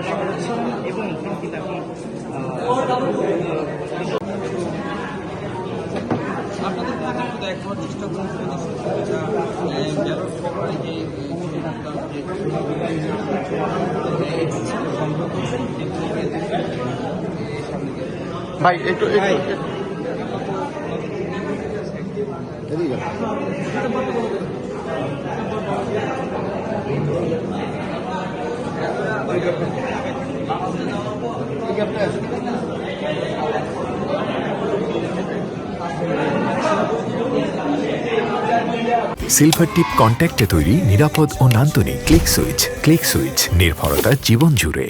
চেষ্টা করছেন এবং কিন্তু এখন আপনাদের কাছে শুধু একবার চেষ্টা করুন ব্যালট পেপারে যে সংগ্রহ করছেন ভাই একটু সিলভার টিপ কন্ট্যাক্টে তৈরি নিরাপদ ও নান্দনিক ক্লিক সুইচ নির্ভরতা জীবন জুড়ে।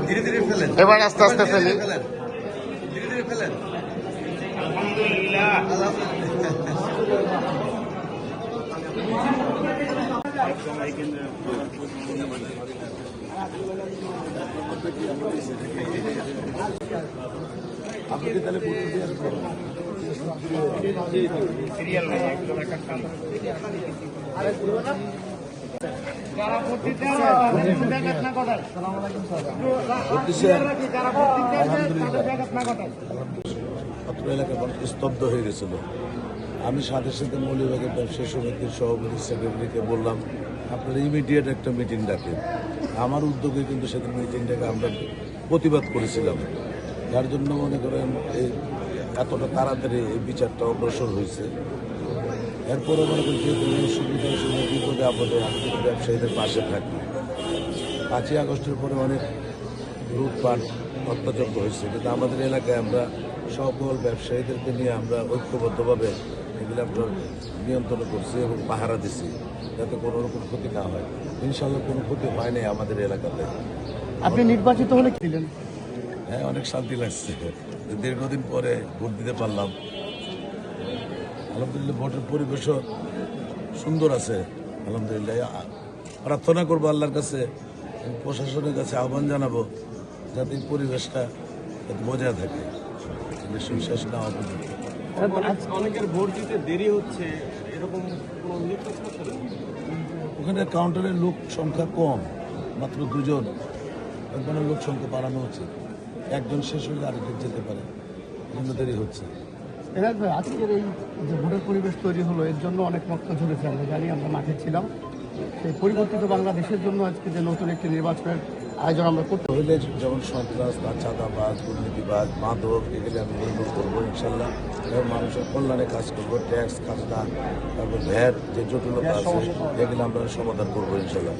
ধীরে ধীরে ফেলেন, এবার আস্তে আস্তে ফেলি। ধীরে ধীরে ফেলেন। আপনি কি তাহলে ভোট দিয়ে আসবেন? অত্র এলাকার মানুষ স্তব্ধ হয়ে গেছিল। আমি সাথে সাথে মৌলভীবাগের ব্যবসায়ী সমিতির সভাপতি সেক্রেটারিকে বললাম, আপনারা ইমিডিয়েট একটা মিটিং ডাকেন। আমার উদ্যোগে কিন্তু সেদিন মিটিংটাকে আমরা প্রতিবাদ করেছিলাম, যার জন্য মনে করেন এতটা তাড়াতাড়ি এই বিচারটা অগ্রসর হয়েছে। এরপরে মনে করি যে সুবিধার সময় বিপদে আপদে আমি ব্যবসায়ীদের পাশে থাকি। 5ই আগস্টের পরে অনেক লুটপাট অত্যাচার হয়েছে, কিন্তু আমাদের এলাকায় আমরা সকল ব্যবসায়ীদেরকে নিয়ে আমরা ঐক্যবদ্ধভাবে এগুলো আমরা নিয়ন্ত্রণ করছি এবং পাহারা দিছি, যাতে কোনো রকম ক্ষতি না হয়। ইনশাআল্লাহ কোনো ক্ষতি হয় নাই আমাদের এলাকাতে। আপনি নির্বাচিত হলে কি দিলেন? হ্যাঁ, অনেক শান্তি লাগছে, দীর্ঘদিন পরে ভোট দিতে পারলাম। আলহামদুলিল্লাহ ভোটের পরিবেশও সুন্দর আছে। আলহামদুলিল্লাহ প্রার্থনা করবো আল্লাহর কাছে, প্রশাসনের কাছে আহ্বান জানাবো যাতে এই পরিবেশটা বজায় থাকে, শেষ না হওয়া পর্যন্ত। অনেকের ভোট দিতে দেরি হচ্ছে, এরকম কোনো উল্লেখ করছে? ওখানে কাউন্টারের লোক সংখ্যা কম, মাত্র 2 জন। ওখানে লোক সংখ্যা বাড়ানো হচ্ছে, একজন শেষ হলে আরেকজন যেতে পারে, জন্য দেরি হচ্ছে। আজকের এই যে ভোটের পরিবেশ তৈরি হলো, এর জন্য অনেক রক্ত ঝরেছে, আমরা জানি, আমরা মাঠে ছিলাম। সেই পরিবর্তিত বাংলাদেশের জন্য আজকে যে নতুন একটি নির্বাচনের আয়োজন আমরা করতে হইলে যেমন সন্ত্রাস বা চাঁদাবাজ, দুর্নীতিবাজ, মাদক, এগুলি আমি নির্মূল করবো ইনশাল্লাহ। এবং মানুষের কল্যাণে কাজ করবো, ট্যাক্স খাজনা, তারপর ভ্যাট যে জটিলতা আছে এগুলো আমরা সমাধান করবো ইনশাল্লাহ।